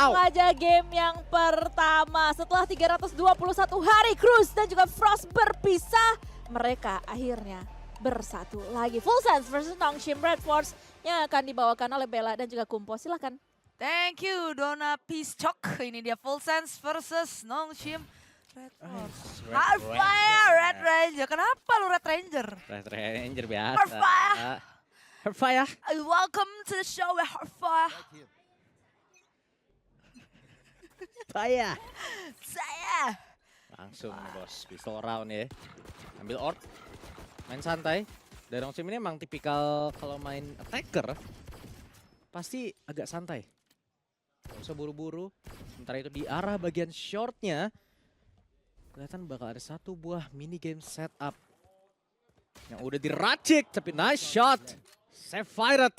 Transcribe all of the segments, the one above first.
Langsung aja game yang pertama. Setelah 321 hari Cruz dan juga Frost berpisah, mereka akhirnya bersatu lagi. Full Sense versus Nongshim Red Force yang akan dibawakan oleh Bella dan juga Kumpo. Silakan. Thank you Dona Piscok. Ini dia Full Sense versus Nongshim Red Force. Hardfire Red Ranger. Kenapa lu Red Ranger? Red Ranger biasa. Hardfire. Hardfire. Welcome to the show Hardfire. Saya. Saya. Langsung nih bos, pistol round ya. Ambil orb, main santai. Dan Nongshim ini emang tipikal kalau main attacker, pasti agak santai. Gak usah buru-buru. Sementara itu di arah bagian shortnya, kelihatan bakal ada satu buah mini game setup. Yang udah diracik, tapi nice shot. Save fired.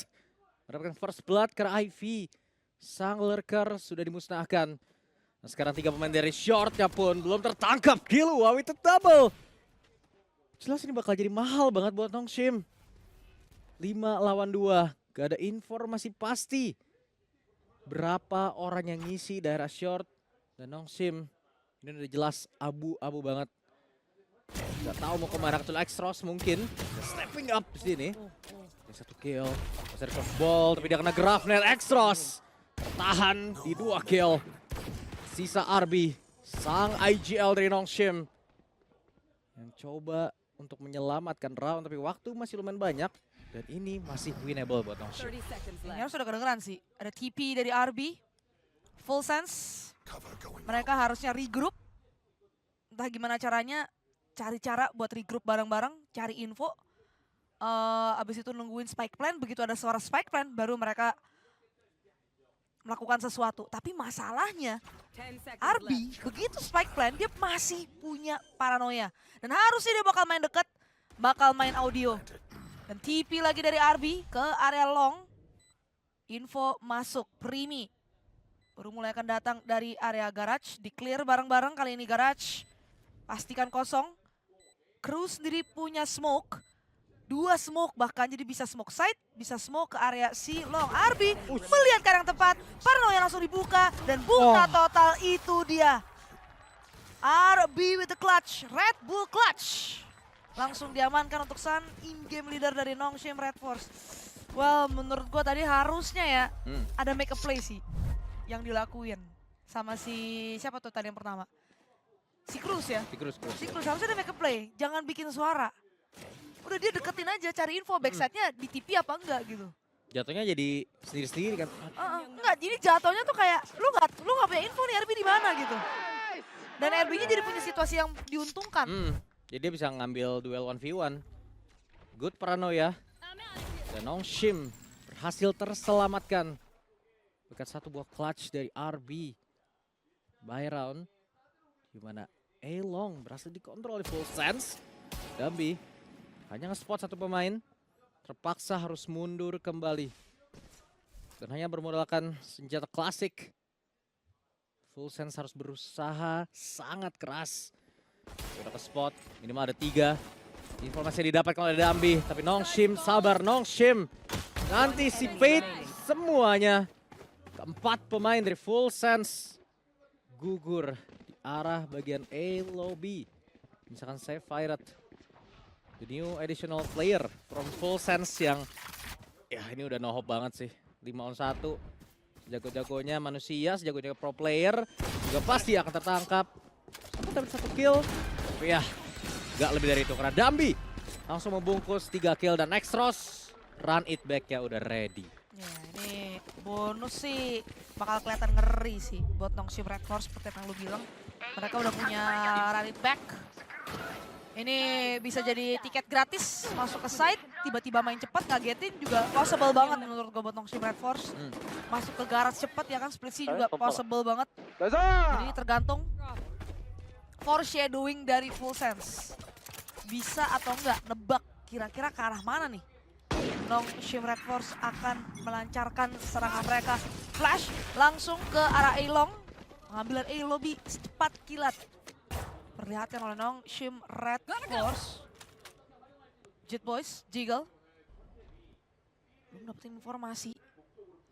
Mendapatkan first blood ke Ivy. Sang lurker sudah dimusnahkan. Nah, sekarang 3 pemain dari shortnya pun belum tertangkap. Killua with a double. Jelas ini bakal jadi mahal banget buat Nongshim. 5 lawan 2. Gak ada informasi pasti berapa orang yang ngisi daerah short. Dan Nongshim ini udah jelas abu-abu banget. Gak tahu mau kemana, kecuali X-Ross mungkin. Stepping up di sini. Ada 1 kill. Masih ada ball, tapi dia kena Grafnet. X-Ross tertahan di 2 kill. Sisa RB, sang IGL dari Nongshim. Yang coba untuk menyelamatkan round, tapi waktu masih lumayan banyak. Dan ini masih winnable buat Nongshim. Ini harus udah kedengeran sih. Ada TP dari RB. Full Sense. Mereka harusnya regroup. Entah gimana caranya. Cari cara buat regroup bareng-bareng. Cari info. Abis itu nungguin spike plan. Begitu ada suara spike plan, baru mereka melakukan sesuatu. Tapi masalahnya RB begitu spike plan dia masih punya paranoia. Dan harusnya dia bakal main deket, bakal main audio. Dan TP lagi dari RB ke area long. Info masuk, Primi. Baru mulai akan datang dari area garage, di clear bareng-bareng kali ini garage. Pastikan kosong. Cruz sendiri punya smoke. 2 smoke bahkan, jadi bisa smoke side, bisa smoke ke area si long. RB melihat ke yang tepat, paranoia langsung dibuka dan buka total, itu dia. RB with the clutch, Red Bull clutch. Langsung diamankan untuk Sun, in-game leader dari Nongshim Red Force. Well, menurut gua tadi harusnya ya ada make a play sih yang dilakuin sama si siapa tuh tadi yang pertama? Si Cruz ya? Si Cruz harusnya ada make a play, jangan bikin suara. Udah dia deketin aja, cari info backside-nya di TP apa enggak gitu. Jatuhnya jadi sendiri-sendiri kan. Enggak, jadi jatuhnya tuh kayak lu nggak punya info nih RB di mana gitu. Dan RB-nya jadi punya situasi yang diuntungkan. Jadi dia bisa ngambil duel 1v1. Good paranoia. Dan Nongshim berhasil terselamatkan. Berkat satu buah clutch dari RB. By round. Dimana A-Long berhasil dikontrol oleh Full Sense. Dambi hanya nge-spot satu pemain. Terpaksa harus mundur kembali. Dan hanya bermodalkan senjata klasik. Full Sense harus berusaha sangat keras. Udah ke spot, minimal ada 3. Informasi yang didapatkan oleh Dambi, tapi Nongshim sabar, Nongshim anticipate semuanya. Keempat pemain dari Full Sense gugur di arah bagian A lobby. Misalkan saya Fired, the new additional player from Full Sense yang ya ini udah no hope banget sih. 5 on 1, sejago-jagonya manusia, sejago-jago pro player juga pasti akan tertangkap. Sampai dapat 1 kill, tapi ya gak lebih dari itu karena Dambi langsung membungkus 3 kill dan X-Ross run it back ya udah ready. Ya ini bonus sih bakal kelihatan ngeri sih buat Nongshim Red Force seperti yang lu bilang. Mereka udah punya run it back. Ini bisa jadi tiket gratis masuk ke site, tiba-tiba main cepat ngagetin juga possible banget menurut gue buat Nongshim Red Force. Masuk ke garage cepat ya kan, split C juga possible banget. Jadi ini tergantung foreshadowing dari Full Sense. Bisa atau enggak nebak kira-kira ke arah mana nih. Nongshim Red Force akan melancarkan serangan mereka. Flash langsung ke arah A-Long. Pengambilan A lobby secepat kilat. Perlihatkan oleh Nongshim Red Force. Jet Boys, Jiggle. Belum dapetin informasi.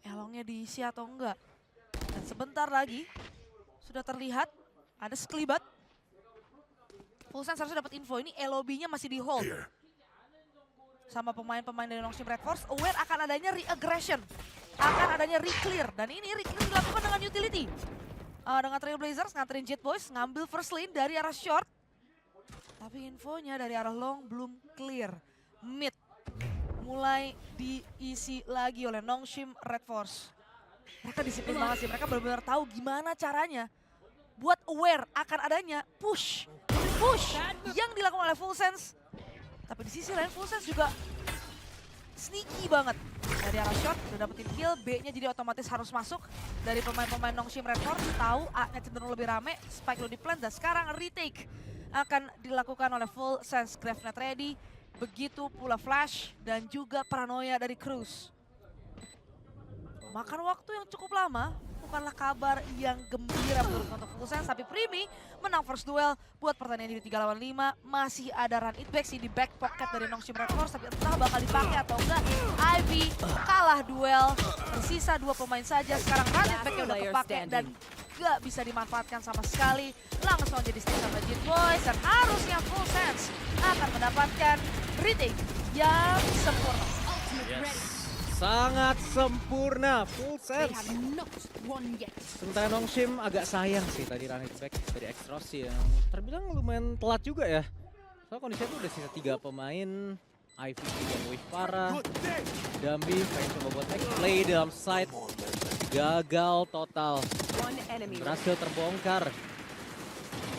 A-Longnya diisi atau enggak. Dan sebentar lagi sudah terlihat ada sekelibat. Fullsense harusnya dapat info ini, LOB-nya masih di hold. Sama pemain-pemain dari Nongshim Red Force, aware akan adanya re-aggression. Akan adanya re-clear. Dan ini re-clear dilakukan dengan utility. Dengan Trailblazers nganterin Jet Boys, ngambil first lane dari arah short. Tapi infonya dari arah long belum clear. Mid mulai diisi lagi oleh Nongshim Red Force. Mereka disiplin banget sih, mereka benar-benar tahu gimana caranya buat aware akan adanya push yang dilakukan oleh Fullsense. Tapi di sisi lain Fullsense juga sneaky banget. Dari arah shot udah dapetin kill, B-nya jadi otomatis harus masuk. Dari pemain-pemain Nongshim Red Force tahu A-nya cenderung lebih rame, spike lo di plant dan sekarang retake akan dilakukan oleh Fullsense. Gravenet ready, begitu pula Flash dan juga Paranoia dari Cruz. Makan waktu yang cukup lama, bukanlah kabar yang gembira untuk Fullsense, tapi Primi menang first duel buat pertandingan di 3 lawan 5. Masih ada run it back sih di back pocket dari Nongshim Red Force, tapi entah bakal dipakai atau enggak. Ivy kalah duel, tersisa 2 pemain saja. Sekarang run it back-nya udah kepake dan gak bisa dimanfaatkan sama sekali. Langsung jadi stick sama Jet Boys dan harusnya Fullsense akan mendapatkan retake yang sempurna. Sangat sempurna, Fullsense. Sementara Nongshim agak sayang sih tadi run it back dari Extros yang terbilang lumayan telat juga ya. Soalnya kondisinya tuh udah sisa 3 pemain. Ivy dan Wave parah. Dambi pengen coba buat play dalam side. Gagal total. Berhasil terbongkar.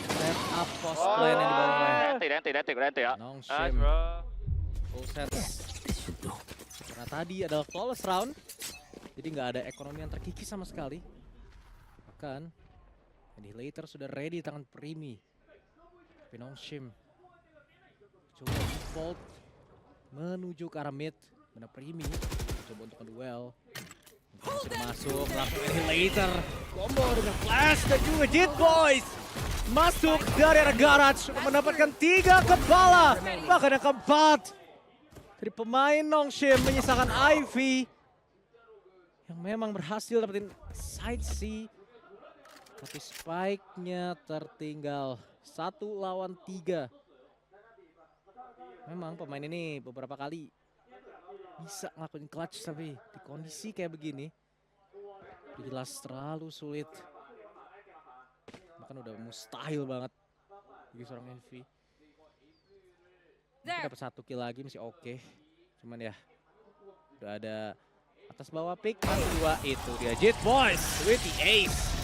Set up post plan yang dibangun oleh Nongshim. Fullsense. Karena tadi adalah flawless round, jadi nggak ada ekonomi yang terkikis sama sekali. Bahkan Annihilator sudah ready di tangan Primi. Tapi Nongshim coba default menuju ke arah mid. Mana Primi coba untuk menduel. Sudah masuk, langsung Annihilator. Combo dengan Flash dan juga Jet Boys. Masuk dari arah garage, mendapatkan 3 kepala. Bahkan yang keempat dari pemain Nongshim menyisakan Ivy yang memang berhasil dapetin side C. Tapi spike-nya tertinggal 1 lawan 3. Memang pemain ini beberapa kali bisa ngelakuin clutch, tapi di kondisi kayak begini jelas terlalu sulit. Bahkan udah mustahil banget bagi seorang Envy. Dapat 1 kill lagi masih oke. Cuman ya udah ada atas bawah pick. Kedua itu dia Jet Boys with the ace.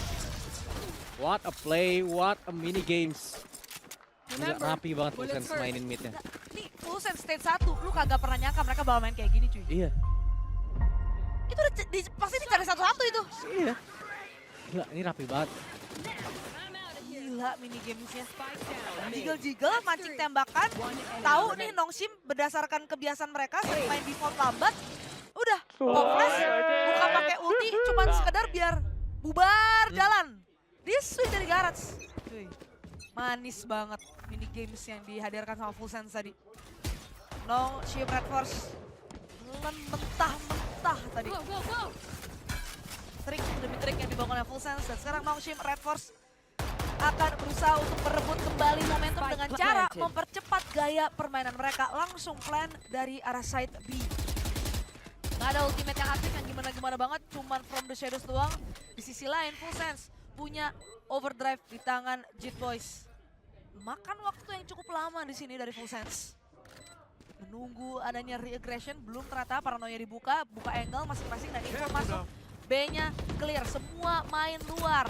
What a play, what a mini games. Udah rapi banget Fullsense mainin midnya. Nih Fullsense stage 1, lu kagak pernah nyangka mereka bakal main kayak gini cuy. Iya. Itu udah pasti dicari satu-satu itu. Iya. Gila, ini rapi banget. Gila mini gamesnya. Jiggle-jiggle, mancing tembakan. Tahu nih Nongshim berdasarkan kebiasaan mereka sering main default lambat. Udah, pop flash, buka pakai ulti, cuman sekedar biar bubar jalan. Dia switch dari garage. Cuy, manis banget mini games yang dihadirkan sama Fullsense tadi. Nongshim Red Force mentah-mentah tadi. Trik demi trik yang dibangun oleh Fullsense dan sekarang Nongshim Red Force akan berusaha untuk merebut kembali momentum dengan cara mempercepat gaya permainan mereka. Langsung plan dari arah side B. Nggak ada ultimate yang aktif yang gimana-gimana banget, cuman from the shadows doang. Di sisi lain Fullsense punya overdrive di tangan Jet Boys. Makan waktu yang cukup lama di sini dari Fullsense. Menunggu adanya re-aggression, belum ternyata Paranoia dibuka, buka angle masing-masing dan info masuk. B-nya clear, semua main luar.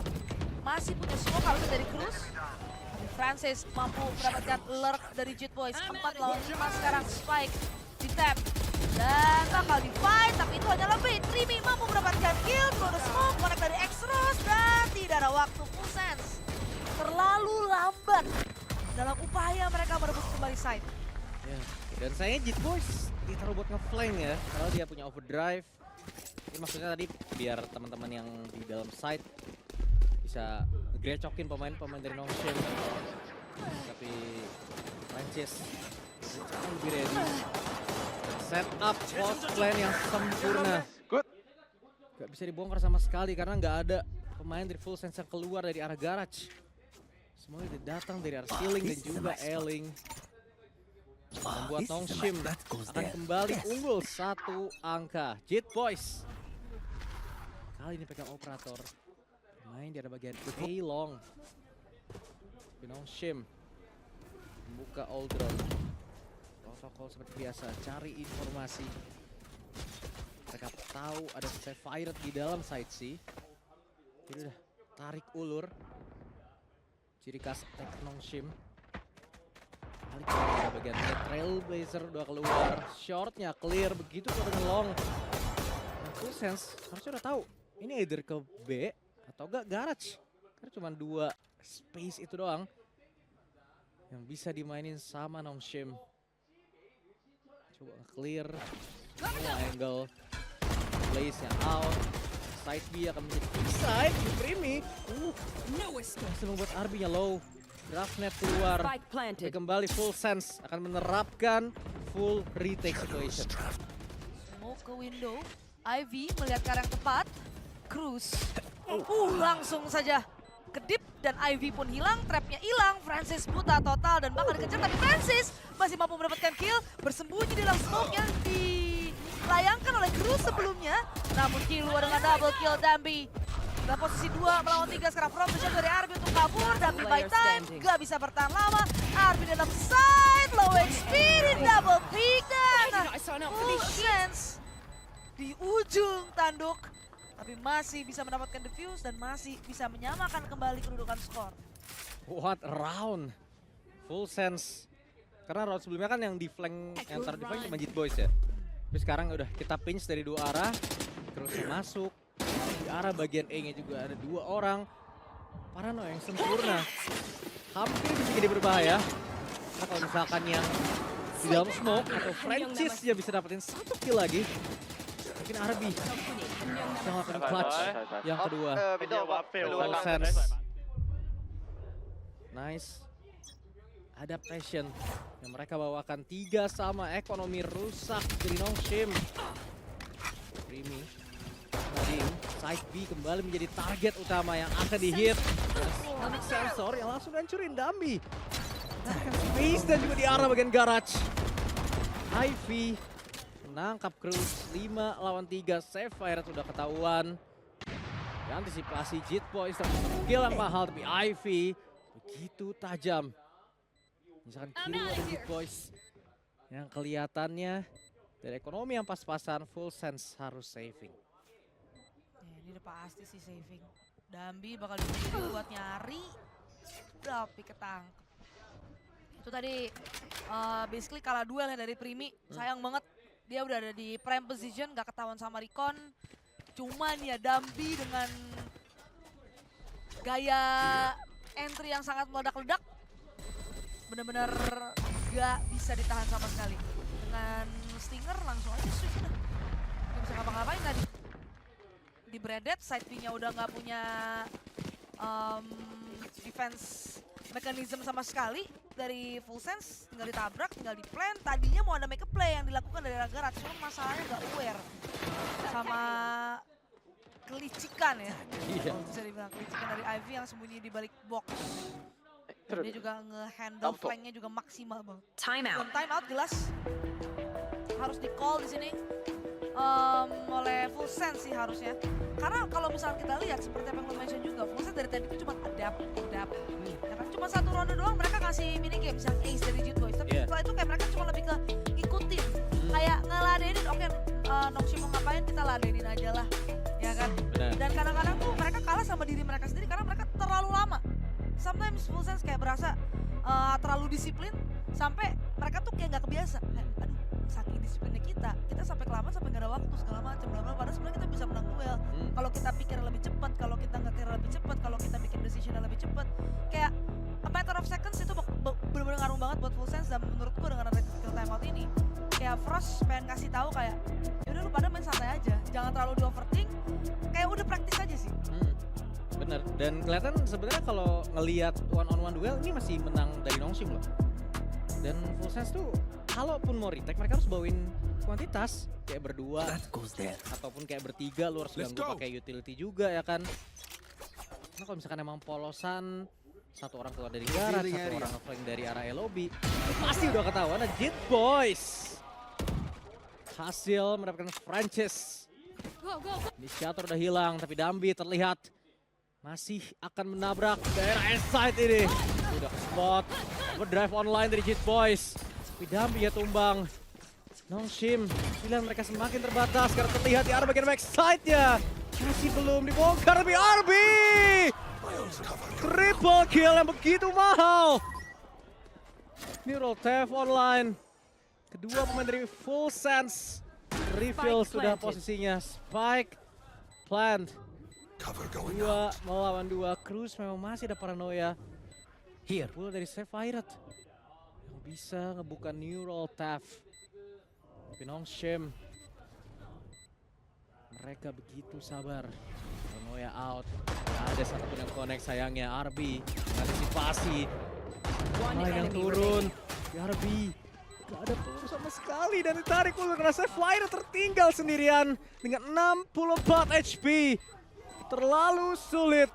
Masih punya smoke harusnya dari Cruz. Tapi Francis mampu mendapatkan lurk dari Jet Boys. 4 lawan 5 sekarang Spike di tap. Dan bakal di fight, tapi itu hanya lebih. Primi mampu mendapatkan kill, throw the smoke, connect dari Extros. Dan tidak ada waktu Fullsense. Terlalu lambat dalam upaya mereka merebut kembali side. Ya. Dan sayangnya Jet Boys ditaruh buat nge-flank ya. Kalau dia punya overdrive. Ini maksudnya tadi biar teman-teman yang di dalam side bisa ngegecokin pemain-pemain dari Nongshim. Tapi Francis jauh lebih ready. Set up post plan yang sempurna. Gak bisa dibongkar sama sekali karena nggak ada pemain dari Full Sense yang keluar dari arah garage. Semuanya datang dari arah ceiling dan juga ailing. Membuat Nongshim akan kembali unggul 1 angka. Jit Boys kali ini pegang operator. Main di arah bagian Long. Nongshim membuka Aldron. Protokol seperti biasa, cari informasi. Mereka tahu ada Sapphire di dalam side C. Jadi udah tarik ulur. Ciri khas attack Nongshim. Kali ini bagian Trailblazer udah keluar. Shortnya clear begitu tuh dengan long. Nah, Full Sense harusnya udah tahu. Ini either ke B atau enggak garage. Karena cuma 2 space itu doang yang bisa dimainin sama Nongshim. Coba clear angle. Blaze-nya out. Side B akan menjadi inside. Primi. Bisa membuat RB-nya low. Draftnet keluar. Dan kembali Full Sense akan menerapkan full retake situation. Smoke ke window. Ivy melihat ke arah yang tepat. Cruz. Langsung saja kedip dan Ivy pun hilang, trapnya hilang, Francis buta total dan bakal dikejar, tapi Francis masih mampu mendapatkan kill, bersembunyi di dalam smoke yang dilayangkan oleh Cruz sebelumnya, namun keluar dengan double kill Dambi. Dalam posisi 2 melawan 3 sekarang from position dari Arby untuk kabur, Dambi by time, gak bisa bertahan lama, Arby dalam side, low HP di double pick dan Full Sense di ujung tanduk. Tapi masih bisa mendapatkan defuse dan masih bisa menyamakan kembali kedudukan skor. What a round. Full Sense. Karena round sebelumnya kan yang di flank, yang taruh di flank cuma Jit Boys ya. Tapi sekarang udah kita pinch dari 2 arah. Terus masuk. Di arah bagian E-nya juga ada 2 orang. Parano yang sempurna. Hampir bisa jadi berbahaya. Nah, kalau misalkan yang di dalam smoke atau Francis ya bisa dapetin 1 kill lagi. Mungkin Arby yang melakukan clutch yang kedua. Full Sense. Nice. Adaptation yang mereka bawakan 3 sama, ekonomi rusak dari Nongshim. Primi. Nadim, side B kembali menjadi target utama yang akan dihit. Sonic Sensor yang langsung hancurin Dambi. Space dan juga di arah bagian garage. Ivy menangkap Cruz 5 lawan 3, Sapphire sudah ketahuan. Antisipasi Jit Boys, skill yang mahal, tapi Ivy begitu tajam. Misalkan kiri ada Jit Boys yang kelihatannya dari ekonomi yang pas-pasan, Full Sense harus saving. Ya, ini udah pasti sih saving. Dambi bakal dipilih buat nyari, tapi ketangkep. Itu tadi basically kalah duel ya dari Primi, sayang banget. Dia udah ada di prime position, gak ketahuan sama Recon. Cuman ya Dambi dengan gaya entry yang sangat meledak-ledak, bener-bener gak bisa ditahan sama sekali. Dengan Stinger langsung aja swift udah. Gak bisa ngapa-ngapain tadi. Di Branded, side B-nya udah gak punya defense mechanism sama sekali. Dari Full Sense, tinggal ditabrak, tinggal di plan. Tadinya mau ada make a play yang dilakukan dari Ragarat, cuma masalahnya gak aware sama kelicikan ya. Iya. Bisa dibilang kelicikan dari Ivy yang sembunyi di balik box. Dan dia juga nge-handle flanknya juga maksimal banget. Time out. Dan time out jelas harus di-call di sini oleh Full Sense sih harusnya. Karena kalau misalnya kita lihat seperti yang aku mention juga, Full Sense dari tadi itu cuma adapt. Ya kan cuma 1 ronde doang mereka kasih mini game, misalnya Ace dari Jit Boys. Tapi setelah itu kayak mereka cuma lebih ke ngikutin. Kayak ngeladenin, oke Nongshim mau ngapain kita ladenin aja lah. Ya kan? Benar. Dan kadang-kadang tuh mereka kalah sama diri mereka sendiri karena mereka terlalu lama. Sometimes Full Sense kayak berasa terlalu disiplin sampai mereka tuh kayak nggak kebiasa. Aduh, saking disiplinnya kita sampai kelamaan sampai nggak ada waktu segala macam. Padahal sebenarnya kita bisa menang duel. Kalau kita pikir lebih cepat, kalau kita ngetir lebih cepat, kalau kita bikin decision lebih cepat, kayak a matter of seconds itu benar-benar ngaruh banget buat Full Sense. Dan menurut gue dengan ada skill timeout ini, kayak Frost pengen kasih tahu kayak, yaudah lu pada main santai aja, jangan terlalu di overthink, kayak udah praktis aja sih. Bener, dan kelihatan sebenarnya kalau ngelihat one-on-one duel ini masih menang dari Nongshim loh. Dan Full Sense tuh kalaupun mau retake mereka harus bawain kuantitas kayak berdua ataupun kayak bertiga, lu harus ganggu pakai utility juga ya kan. Karena kalau misalkan emang polosan, satu orang keluar dari garage, satu orang ngeflank dari arah LOB, pasti udah ketahuan. Ada Jit Boys hasil mendapatkan franchise. Inisiator udah hilang, tapi Dambi terlihat masih akan menabrak daerah S-side ini. Udah ke spot, drive online dari Jit Boys. Tapi Dambi ya tumbang. Nongshim, pilihan mereka semakin terbatas karena terlihat di arah bagian backside-nya. Masih belum dibongkar, tapi RB! Triple kill yang begitu mahal. Neural Theft online. Kedua pemain dari Full Sense. Reveal sudah posisinya. Spike plant. 2 melawan 2. Cruz memang masih ada paranoia. Pula dari Sephiroth yang bisa ngebuka Neural Theft. Tapi Nongshim, mereka begitu sabar. Paranoia out. Gak ada satupun yang connect sayangnya. RB antisipasi. Main yang turun. Di RB gak ada peluru sama sekali dan ditarik ulur karena Sephiroth tertinggal sendirian dengan 64 HP. Terlalu sulit.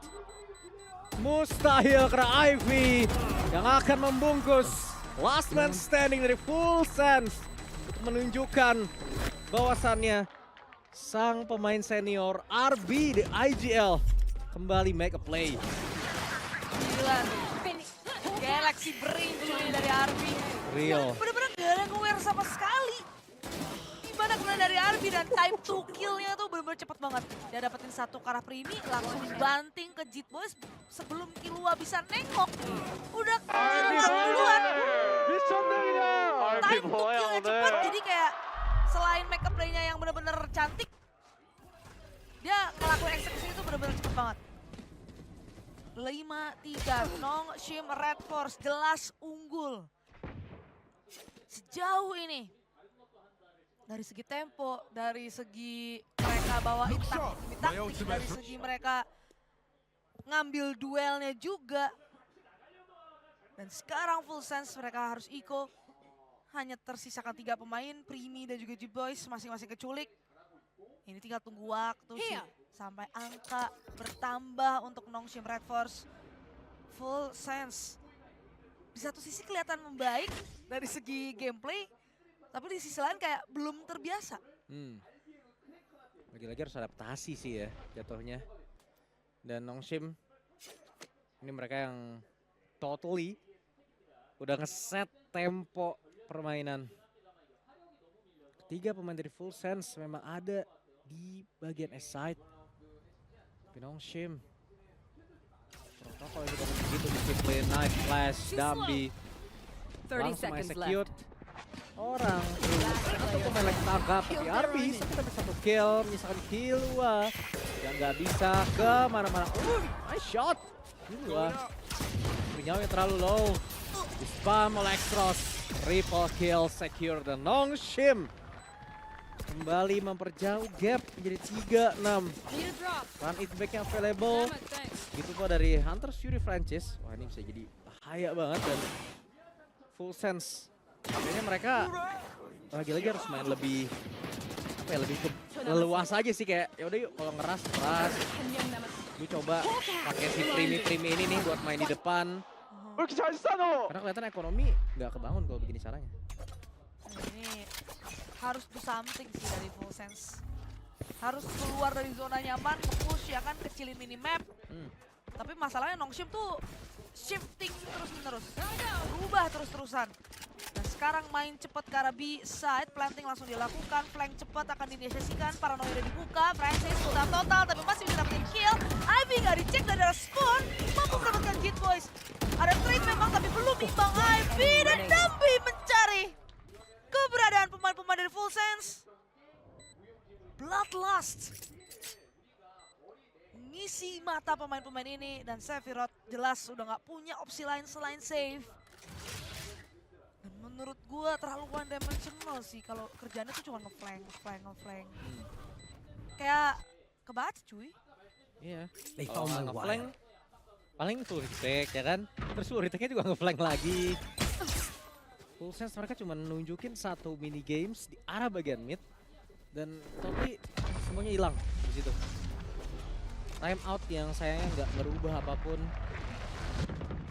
Mustahil karena Ivy yang akan membungkus last man standing dari Full Sense untuk menunjukkan bahwasannya sang pemain senior RB di IGL kembali make a play. Gila nih. Galaxy Brain cuy dari RB. Real. Bener-bener gak ada nge-wear sama sekali. Gimana kena dari RB dan time to kill-nya tuh bener-bener cepet banget. Dia dapetin satu ke arah Primi, langsung banting ke Jit Boys sebelum Killua bisa nengok. Udah hilang duluan. Time to kill-nya cepet, jadi kayak selain make up play-nya yang bener-bener cantik, dia ngelakuin eksekusi itu bener-bener cepet banget. 5-3, Nongshim Red Force jelas unggul. Sejauh ini, dari segi tempo, dari segi mereka bawain taktik, dari segi mereka ngambil duelnya juga. Dan sekarang Full Sense mereka harus eco. Hanya tersisakan 3 pemain, Primi dan juga G-Boys masing-masing keculik. Ini tinggal tunggu waktu sih sampai angka bertambah untuk Nongshim Red Force. Full Sense di satu sisi kelihatan membaik dari segi gameplay, tapi di sisi lain kayak belum terbiasa. Lagi-lagi harus adaptasi sih ya jatuhnya. Dan Nongshim, ini mereka yang totally udah ngeset tempo permainan. Ketiga pemain dari Full Sense memang ada di bagian S-side. Tapi Nongshim, protokol juga begitu disiplin, knife flash, Dambi. Langsung execute orang. Satu pemain lagi tangkap, tapi RB tapi 1 kill, misalkan Killua yang nggak bisa kemana-mana. Nice shot. Killua, nyawanya terlalu low. Di spam oleh Extros. Triple kill secure dan Nongshim kembali memperjauh gap menjadi 3-6. Run it back yang available. Gitu kok dari Hunter's Fury franchise. Wah ini bisa jadi bahaya banget dan Full Sense. Kayaknya mereka lagi-lagi harus main lebih apa ya, lebih leluas aja sih, kayak yaudah yuk kalau ngeras. Gue coba pakai si Primi ini nih buat main di depan. Karena kelihatan ekonomi nggak kebangun kalau begini caranya. Ini harus do something sih dari Full Sense. Harus keluar dari zona nyaman, push ya kan, kecilin minimap. Tapi masalahnya Nongshim tuh shifting terus-menerus. Berubah terus-terusan. Dan sekarang main cepat ke arah B side, planting langsung dilakukan, flank cepat akan dinegosiasikan, paranoia udah dibuka, Francis sudah total tapi masih bisa dapetin kill. Ivy nggak dicek dari arah spawn, mampu mendapatkan Jit Boys. Ada trade memang tapi belum imbang Ivy dan Dambi mencari keberadaan pemain-pemain dari Full Sense. Bloodlust ngisi mata pemain-pemain ini dan Sephiroth jelas udah nggak punya opsi lain selain save. Dan menurut gua terlalu one dimensional sih kalau kerjanya tuh cuma ngeflank. Kayak kebaca cuy. Iya. Kalau ngeflank paling full retake ya kan. Terus full retake-nya juga ngeflank lagi. Full Sense mereka cuma nunjukin 1 mini games di arah bagian mid dan tapi semuanya hilang di situ. time out yang sayangnya nggak merubah apapun.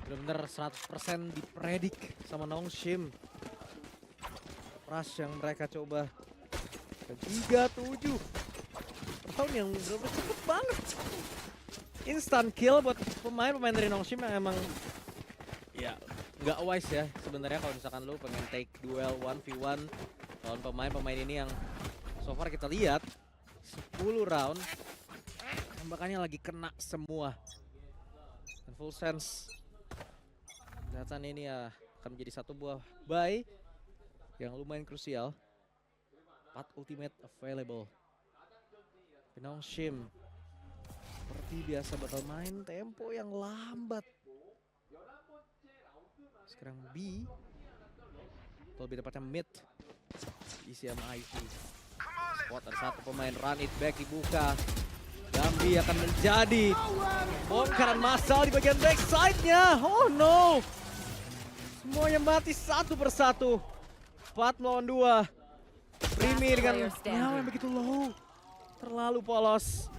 Bener-bener 100% dipredik sama Nongshim. Rush yang mereka coba ke 37. Tahun yang bener-bener cepet banget. Instant kill buat pemain-pemain dari Nongshim yang emang ya nggak wise ya sebenarnya kalau misalkan lu pengen take duel 1v1 lawan pemain-pemain ini yang so far kita lihat 10 round tembakannya lagi kena semua. Dan Full Sense kelihatan ini ya akan menjadi satu buah buy yang lumayan krusial. 4 ultimate available. Nongshim seperti biasa bakal main tempo yang lambat. Sekarang B atau lebih tepatnya mid isi sama IV. Spot ada satu pemain, run it back dibuka. Gambi akan menjadi bongkaran massal di bagian backside-nya. Oh no, semuanya mati satu persatu. 4 melawan 2. Primi dengan nyawa yang begitu low, terlalu polos.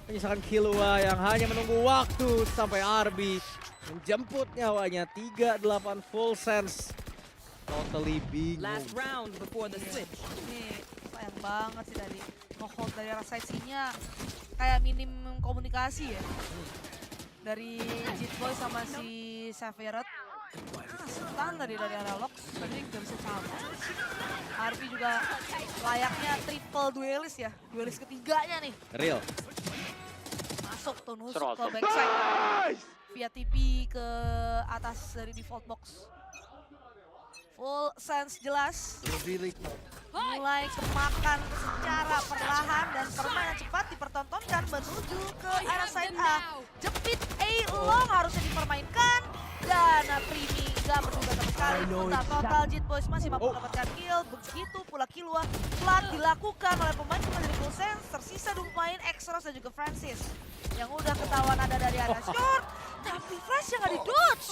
Menyisakan Killua yang hanya menunggu waktu sampai RB menjemput nyawanya. 38 Full Sense. Totally bingung. Last round before the switch. Ini sayang banget sih tadi. Nge-hold dari arah side-nya kayak minim komunikasi ya. Dari Jitboy sama si Xavier. Stun tadi dari arah Lox, tadi gak bisa sama. RB juga layaknya triple duelist ya. Duelist ketiganya nih. Real. Masuk tuh nusuk ke backside. Via TP ke atas dari default box. Full Sense jelas. Mulai kemakan secara perlahan dan permainan cepat dipertontonkan menuju ke arah side A. Jepit A-Long harusnya dipermainkan. Dan Primi gak berduga sama sekali. Total Jitboys masih mampu mendapatkan kill. Begitu pula Killua. Plat dilakukan oleh pemain-pemain dari Full Sense. Tersisa 2 pemain, Exros dan juga Francis. Yang udah ketahuan ada dari area short. Tapi Flash yang gak di-dodge.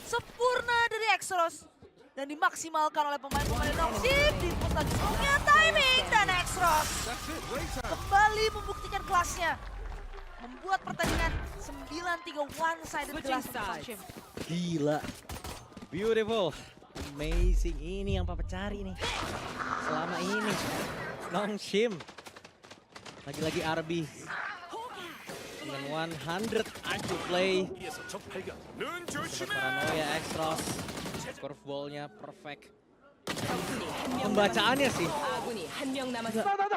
Sempurna dari Exros. Dan dimaksimalkan oleh pemain-pemain Nongshim. Di-put lagi smoke-nya, timing. Dan Exros kembali membuktikan kelasnya. Membuat pertandingan 9-3 one-sided jelas untuk Nongshim. Gila. Beautiful. Amazing. Ini yang Papa cari nih. Selama ini. Nongshim. Lagi-lagi RB. Dengan 100 IQ play. Paranoia Extros. Curveball-nya perfect. Pembacaannya sih. 아군이 한 명 남았습니다.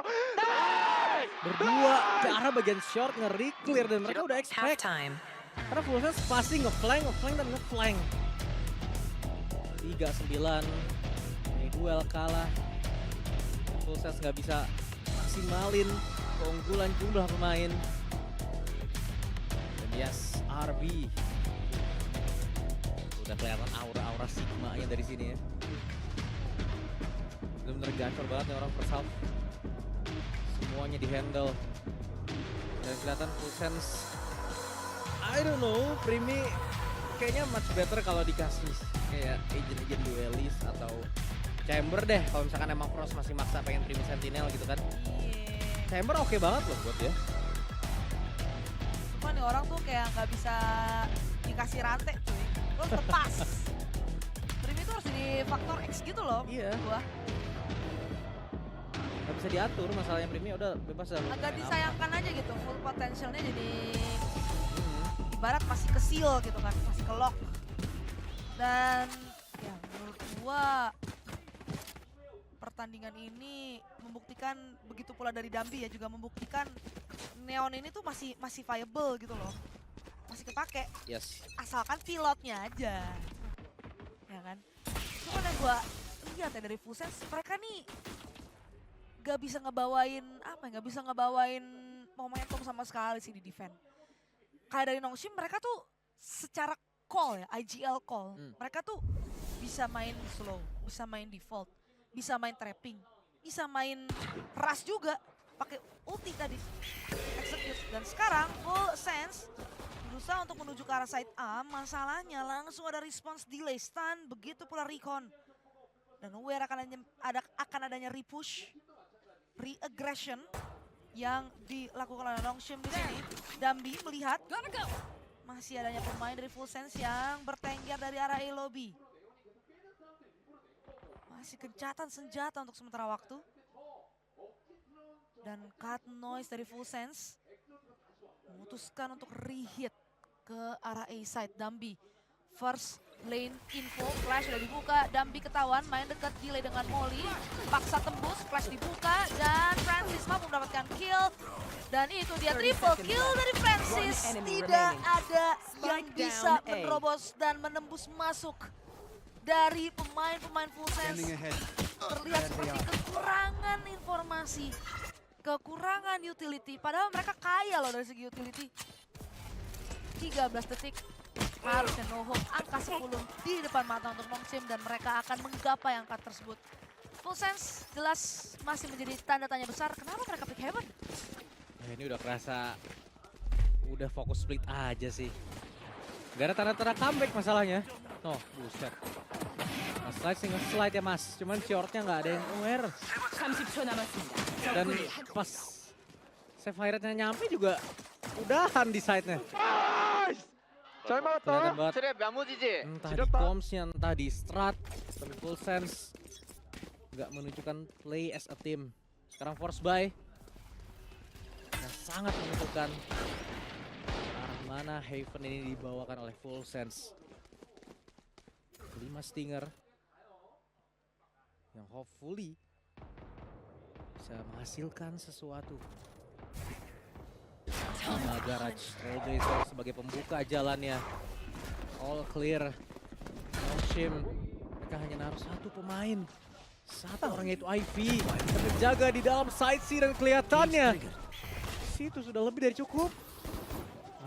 Berdua ke arah bagian short nge-clear dan mereka udah expect. Halftime. Karena Full Sense pasti nge-flank dan nge-flank. 3-9. Ini duel kalah. Full Sense nggak bisa maksimalin keunggulan jumlah pemain. Dan yes, RB. Udah kelihatan aura-aura Sigma-nya dari sini ya. Bener-bener gacor banget nih orang first half. Semuanya di-handle. Dan kelihatan Full Sense, I don't know, Primi kayaknya much better kalau dikasih kayak agent duelist atau Chamber deh. Kalau misalkan emang Frost masih maksa pengen Primi Sentinel gitu kan. Chamber oke banget loh buat dia. Cuma nih orang tuh kayak nggak bisa dikasih rantai cuy. Lo lepas. Primi tuh harus jadi faktor X gitu loh. Iya. Gua. Gak bisa diatur, masalahnya Primi udah bebas dah. Agak disayangkan aja gitu, full potentialnya jadi ibarat masih ke-seal gitu kan, masih ke-lock. Dan ya menurut gua pertandingan ini membuktikan, begitu pula dari Dambi ya, juga membuktikan Neon ini tuh masih viable gitu loh. Masih kepake. Yes. Asalkan pilotnya aja. Ya kan? Cuman yang gua lihat ya dari Full Sense, mereka nih gak bisa ngebawain gak bisa ngebawain momentum sama sekali sih di defense. Kayak dari Nongshim mereka tuh secara call ya, IGL call, mereka tuh bisa main slow, bisa main default, bisa main trapping, bisa main rush juga, pakai ulti tadi, execute. Dan sekarang Full Sense berusaha untuk menuju ke arah side A, masalahnya langsung ada response delay, stun, begitu pula recon. Dan aware akan adanya repush, re-aggression yang dilakukan oleh Nongshim di sini. Dambi melihat masih adanya pemain dari Full Sense yang bertengger dari arah A lobby. Masih gencatan senjata untuk sementara waktu. Dan cut noise dari Full Sense memutuskan untuk re-hit ke arah A side. Dambi first lane info, flash sudah dibuka, Dambi ketahuan main dekat, delay dengan Molly, paksa tembus, flash dibuka, dan Francis mampu mendapatkan kill. Dan itu dia triple kill dari Francis. Tidak ada yang bisa menerobos dan menembus masuk dari pemain-pemain Full Sense. Terlihat seperti kekurangan informasi, kekurangan utility, padahal mereka kaya loh dari segi utility. 13 detik. Harusnya no hope, angka 10 di depan mata untuk Nongshim dan mereka akan menggapai angka tersebut. Full Sense jelas masih menjadi tanda tanya besar, kenapa mereka pick Heaven? Ini udah kerasa, udah fokus split aja sih. Gak ada tanda-tanda comeback masalahnya. Oh, buset. Slide single slide ya mas, cuman shortnya nggak ada yang aware. 30초 남았습니다. Dan pas Sephiroth-nya nyampe juga udahan di side-nya. 잘 Kelihatan 막았다. banget. 트랩 야무지지. Entah di comms-nya, entah di strat, tapi Full Sense nggak menunjukkan play as a team. Sekarang force buy yang sangat menentukan arah mana Haven ini dibawakan oleh Full Sense. 5 stinger yang hopefully bisa menghasilkan sesuatu. Garage Trailblazer sebagai pembuka jalannya. All clear. Nongshim, mereka hanya naruh satu pemain. Satu orang yaitu Ivy. Menjaga di dalam side C dan kelihatannya situ sudah lebih dari cukup.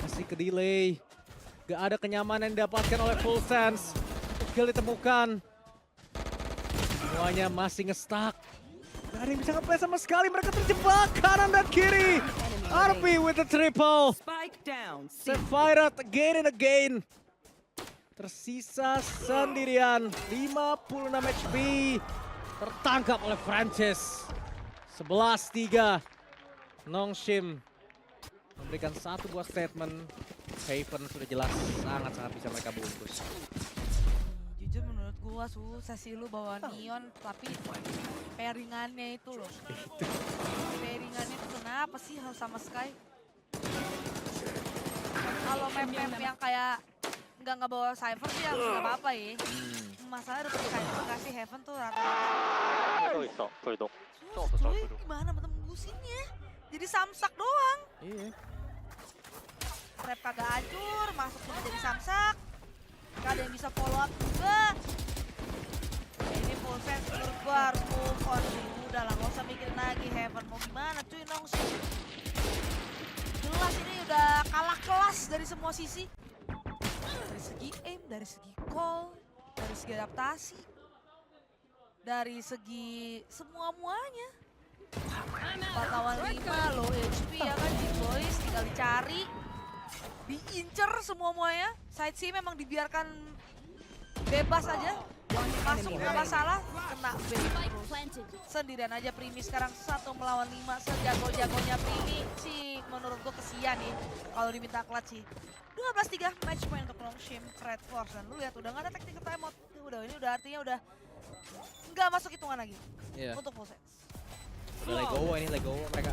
Masih ke delay. Gak ada kenyamanan yang didapatkan oleh Full Sense. Kill ditemukan. Semuanya masih nge-stuck. Gak ada yang bisa nge-play sama sekali. Mereka terjebak kanan dan kiri. RP with the triple. Spike down. C. Sephiroth again and again. Tersisa sendirian. 56 HP. Tertangkap oleh Francis. 11-3. Nongshim memberikan satu buah statement. Haven sudah jelas sangat-sangat bisa mereka bungkus. Jujur menurut gua susah sih lu bawa Neon, tapi pairingannya itu loh. Pairingannya itu kenapa sih harus sama Sky? Kalau map-map yang kayak nggak bawa Cypher sih harus nggak apa-apa ya. Masalah udah Cypher kasih Heaven tuh rata-rata. 또 있어. 불독. Susah cuy, gimana tembusinnya? Jadi samsak doang. Iya. Trap kagak hancur, masuk cuma jadi samsak. Gak ada yang bisa follow up juga. Ini Full Sense menurut gua harus move on sih. Udah lah, gak usah mikirin lagi Heaven. Mau gimana cuy Nongshim? Jelas ini udah kalah kelas dari semua sisi. Dari segi aim, dari segi call, dari segi adaptasi. Dari segi semua-muanya. 4 lawan 5, low HP ya kan, Boys tinggal dicari. Diincer semua-muanya. Side C memang dibiarkan bebas aja. Masuk nggak masalah, kena B terus. Sendirian aja Primi sekarang 1 melawan 5. Sejago-jagonya Primi sih menurut gua kesian nih kalau diminta clutch sih. 12-3 match point untuk Nongshim Red Force. Dan lu lihat udah nggak ada tactical timeout. Udah ini udah artinya udah nggak masuk hitungan lagi untuk Full Sense. Udah legowo ini, legowo mereka.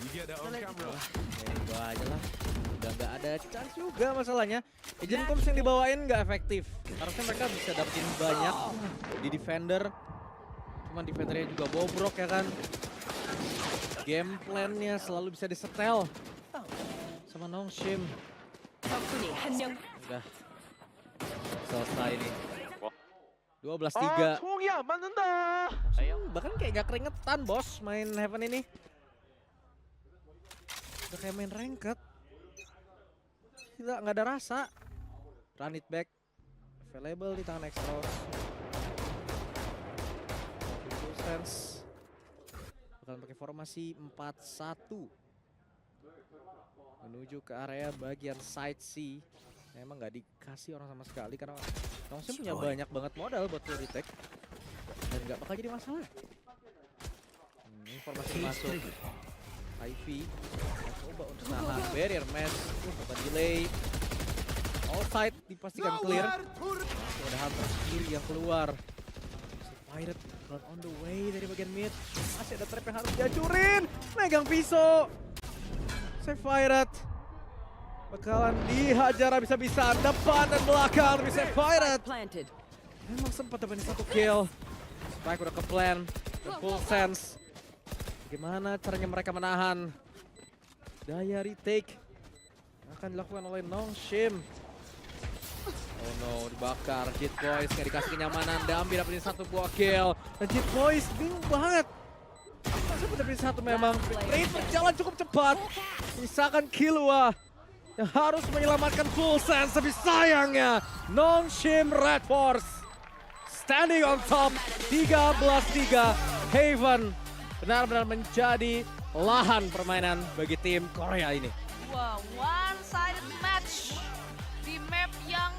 Udah lagi. Ya itu aja lah. Udah nggak ada chance juga masalahnya. Agent Comms yang dibawain nggak efektif. Harusnya mereka bisa dapetin banyak di defender. Cuman defendernya juga bobrok ya kan. Game plan-nya selalu bisa disetel sama Nongshim. 적군이 한 명. Udah selesai nih. 12-3. 아, 총이 안 맞는다. Bahkan kayak gak keringetan bos main Heaven ini. Udah kayak main ranked. Gila, nggak ada rasa. Run it back. Available di tangan Extros. Full Sense bakalan pakai formasi 4-1. Menuju ke area bagian side C. Emang nggak dikasih orang sama sekali karena Nongshim punya banyak banget modal buat full retake. Dan nggak bakal jadi masalah. Informasi masuk. Ivy coba untuk nahan barrier match. Coba delay. All side dipastikan clear. Ada Hunter sendiri yang keluar. Pirate not on the way dari bagian mid. Masih ada trap yang harus dihancurin. Megang pisau. Pirate bakalan dihajar habis-habisan. Depan dan belakang dari Pirate. Planted. Memang sempat dapetin 1 kill. Spike udah ke plan. Full sense. Gimana caranya mereka menahan daya retake akan dilakukan oleh Nongshim. Oh no, dibakar. Jit Boys nggak dikasih kenyamanan. Dambi dapetin 1 buah kill. Dan Jit Boys bingung banget. Sempat dapetin 1 memang. Trade berjalan cukup cepat. Misalkan Killua yang harus menyelamatkan Full Sense. Tapi sayangnya Nongshim Red Force standing on top. 13-3. Haven benar-benar menjadi lahan permainan bagi tim Korea ini. Wah, one-sided match di map yang